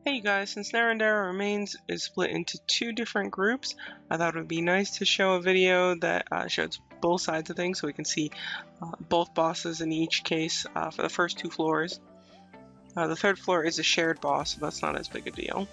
Hey guys, since Narrandera Remains is split into two different groups, I thought it would be nice to show a video that shows both sides of things so we can see both bosses in each case for the first two floors. The third floor is a shared boss, so that's not as big a deal.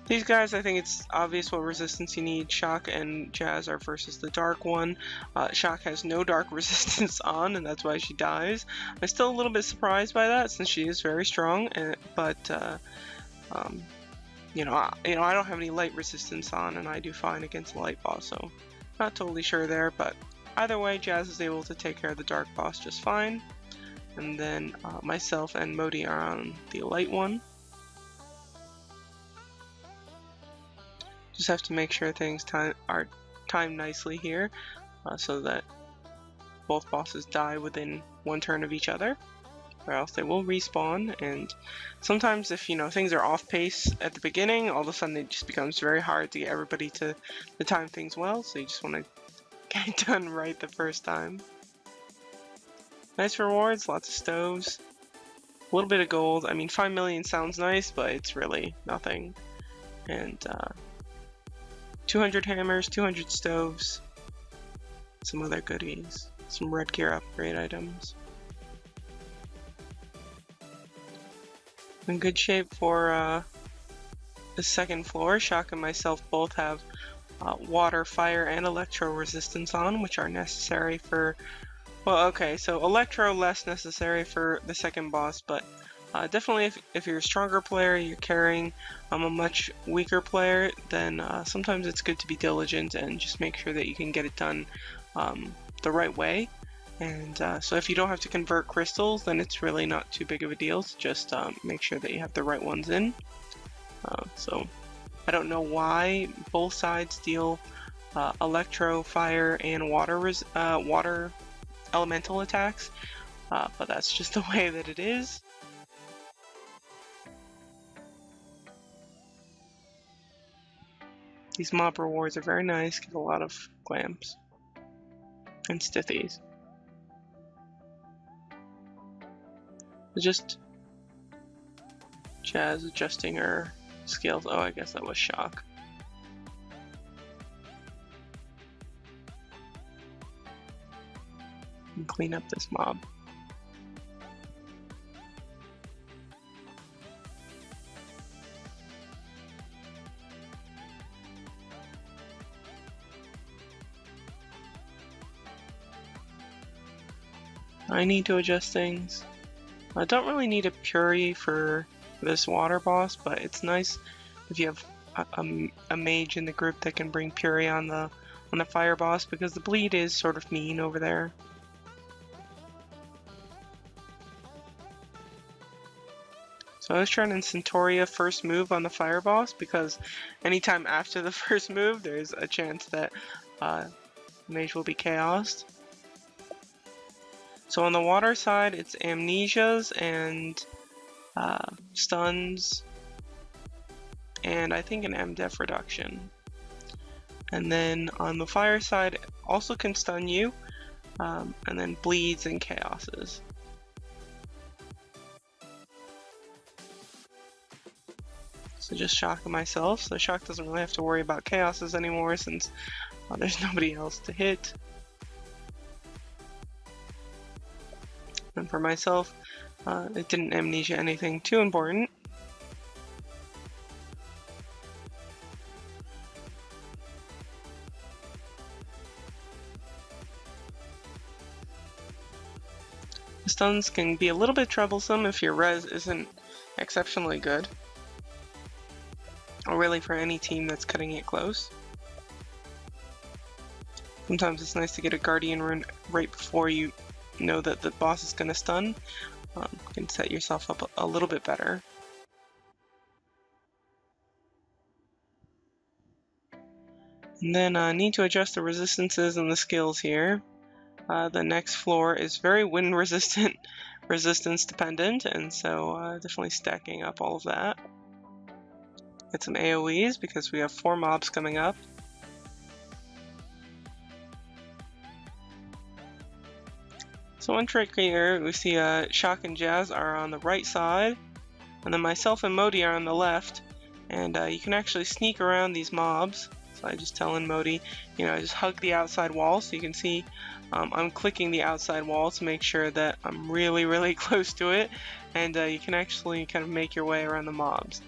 These guys, I think it's obvious what resistance you need. Shock and Jazz are versus the dark one. Shock has no dark resistance on, and that's why she dies. I'm still a little bit surprised by that, since she is very strong. But you know, I don't have any light resistance on, and I do fine against the light boss. So, not totally sure there, but either way, Jazz is able to take care of the dark boss just fine. And then myself and Modi are on the light one. Just have to make sure things are timed nicely here so that both bosses die within one turn of each other, or else they will respawn. And sometimes if things are off pace at the beginning, all of a sudden it just becomes very hard to get everybody to time things well, so you just want to get it done right the first time. Nice rewards, lots of stoves, a little bit of gold. I mean, 5 million sounds nice, but it's really nothing. And 200 hammers, 200 stoves, some other goodies, some red gear upgrade items. In good shape for the second floor. Shock and myself both have water, fire, and electro resistance on, which are necessary for, well, okay, so electro less necessary for the second boss, but definitely if you're a stronger player, you're carrying a much weaker player, then sometimes it's good to be diligent and just make sure that you can get it done the right way. And so if you don't have to convert crystals, then it's really not too big of a deal. So just make sure that you have the right ones in. So I don't know why both sides deal electro, fire, and water elemental attacks, but that's just the way that it is. These mob rewards are very nice, give a lot of glams and stithies. Just Jazz adjusting her skills. Oh, I guess that was Shock. And clean up this mob. I need to adjust things. I don't really need a Puri for this water boss, but it's nice if you have a mage in the group that can bring Puri on the fire boss, because the bleed is sort of mean over there. So I was trying in Centauria first move on the fire boss, because anytime after the first move there's a chance that mage will be chaosed. So on the water side, it's amnesias and stuns, and I think an MDef reduction. And then on the fire side, also can stun you, and then bleeds and chaoses. So just Shock and myself. So Shock doesn't really have to worry about chaoses anymore since there's nobody else to hit. And for myself, it didn't amnesia anything too important. The stuns can be a little bit troublesome if your res isn't exceptionally good, or really for any team that's cutting it close. Sometimes it's nice to get a Guardian rune right before you know that the boss is going to stun. You can set yourself up a little bit better. And then I need to adjust the resistances and the skills here. The next floor is very wind resistance dependent, and so definitely stacking up all of that. Get some AoEs because we have 4 mobs coming up. So one trick here, we see Shock and Jazz are on the right side, and then myself and Modi are on the left, and you can actually sneak around these mobs. So I just tell Modi, I just hug the outside wall, so you can see I'm clicking the outside wall to make sure that I'm really, really close to it, and you can actually kind of make your way around the mobs.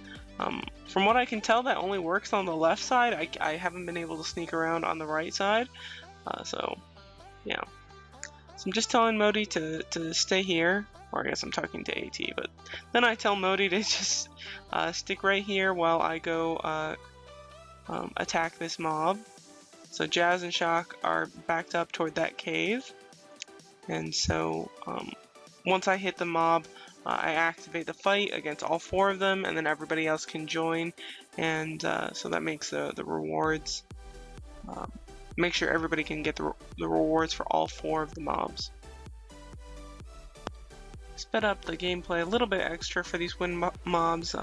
From what I can tell, that only works on the left side. I haven't been able to sneak around on the right side, so yeah. So I'm just telling Modi to stay here, or I guess I'm talking to AT, but then I tell Modi to just stick right here while I go attack this mob. So Jazz and Shock are backed up toward that cave, and so once I hit the mob, I activate the fight against all 4 of them, and then everybody else can join, and so that makes the rewards, make sure everybody can get the rewards for all 4 of the mobs. Sped up the gameplay a little bit extra for these wind mobs,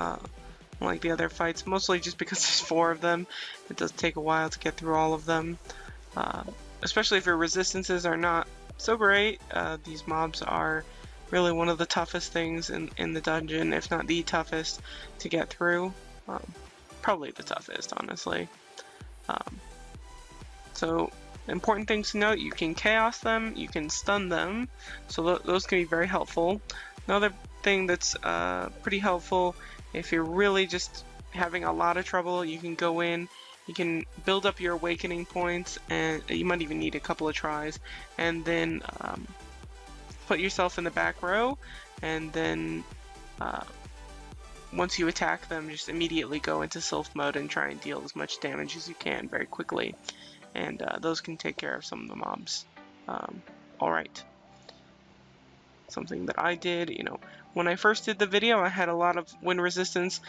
like the other fights, mostly just because there's 4 of them. It does take a while to get through all of them, especially if your resistances are not so great. These mobs are really one of the toughest things in the dungeon, if not the toughest to get through. Probably the toughest, honestly. So important things to note: you can chaos them, you can stun them, so those can be very helpful. Another thing that's pretty helpful, if you're really just having a lot of trouble, you can go in, you can build up your awakening points, and you might even need a couple of tries, and then put yourself in the back row, and then once you attack them, just immediately go into Sylph mode and try and deal as much damage as you can very quickly, and those can take care of some of the mobs. Alright. Something that I did, when I first did the video, I had a lot of wind resistance.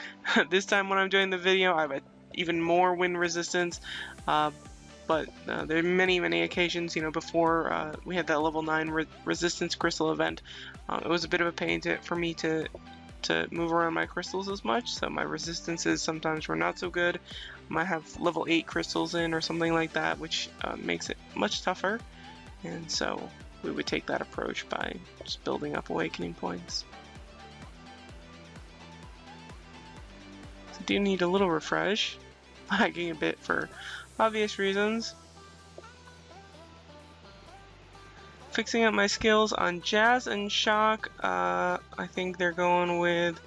This time when I'm doing the video, I have even more wind resistance, but there are many occasions, before we had that level 9 resistance crystal event, it was a bit of a pain for me to move around my crystals as much, so my resistances sometimes were not so good. I might have level 8 crystals in or something like that, which makes it much tougher, and so we would take that approach by just building up awakening points. So I do need a little refresh, lagging a bit for obvious reasons. Fixing up my skills on Jazz and Shock, I think they're going with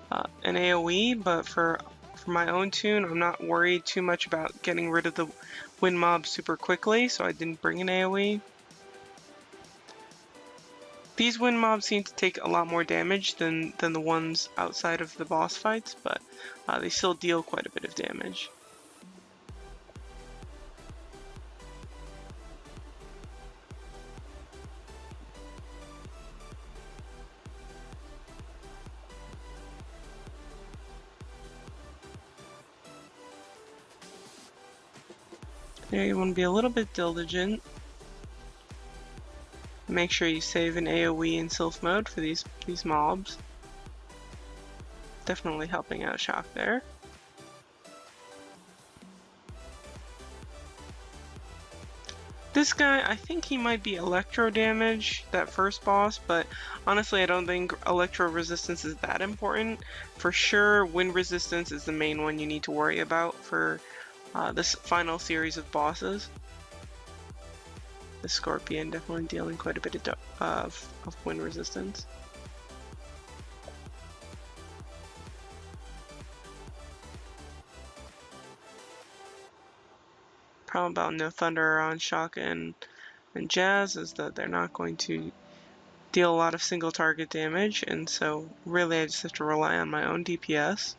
an AoE, but for my own tune, I'm not worried too much about getting rid of the wind mobs super quickly, so I didn't bring an AoE. These wind mobs seem to take a lot more damage than the ones outside of the boss fights, but they still deal quite a bit of damage. There, you want to be a little bit diligent. Make sure you save an AoE in Sylph mode for these mobs. Definitely helping out Shock there. This guy, I think he might be electro damage, that first boss, but honestly I don't think electro resistance is that important. For sure, wind resistance is the main one you need to worry about for this final series of bosses. The Scorpion definitely dealing quite a bit of wind resistance. Problem about no thunder on Shock and Jazz is that they're not going to deal a lot of single target damage, and so really I just have to rely on my own DPS.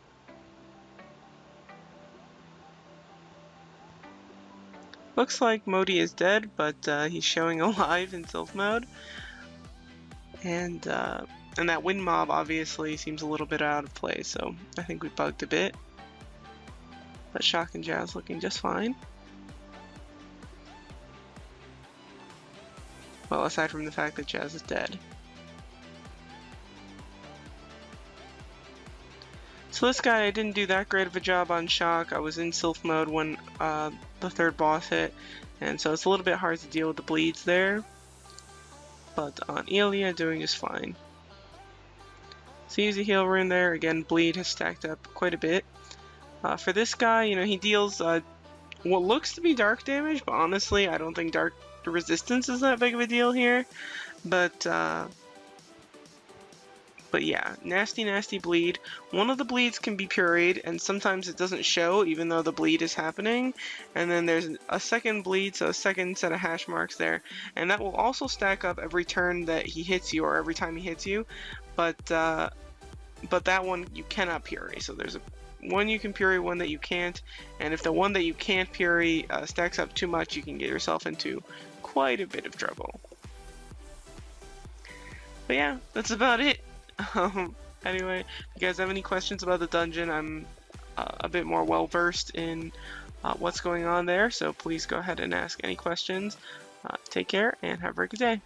Looks like Modi is dead, but he's showing alive in Sylph mode. And that wind mob obviously seems a little bit out of place, so I think we bugged a bit. But Shock and Jazz looking just fine. Well, aside from the fact that Jazz is dead. So this guy, I didn't do that great of a job on Shock. I was in Sylph mode when the third boss hit, and so it's a little bit hard to deal with the bleeds there. But on Elia, doing just fine. So use a heal rune there. Again, bleed has stacked up quite a bit. For this guy, you know, he deals what looks to be dark damage, but honestly, I don't think dark resistance is that big of a deal here. But yeah, nasty bleed. One of the bleeds can be pureed, and sometimes it doesn't show even though the bleed is happening. And then there's a second bleed, so a second set of hash marks there. And that will also stack up every turn that he hits you, or every time he hits you. But that one you cannot puree. So there's one you can puree, one that you can't. And if the one that you can't puree stacks up too much, you can get yourself into quite a bit of trouble. But yeah, that's about it. Anyway, if you guys have any questions about the dungeon, I'm a bit more well versed in what's going on there, so please go ahead and ask any questions. Take care and have a very good day.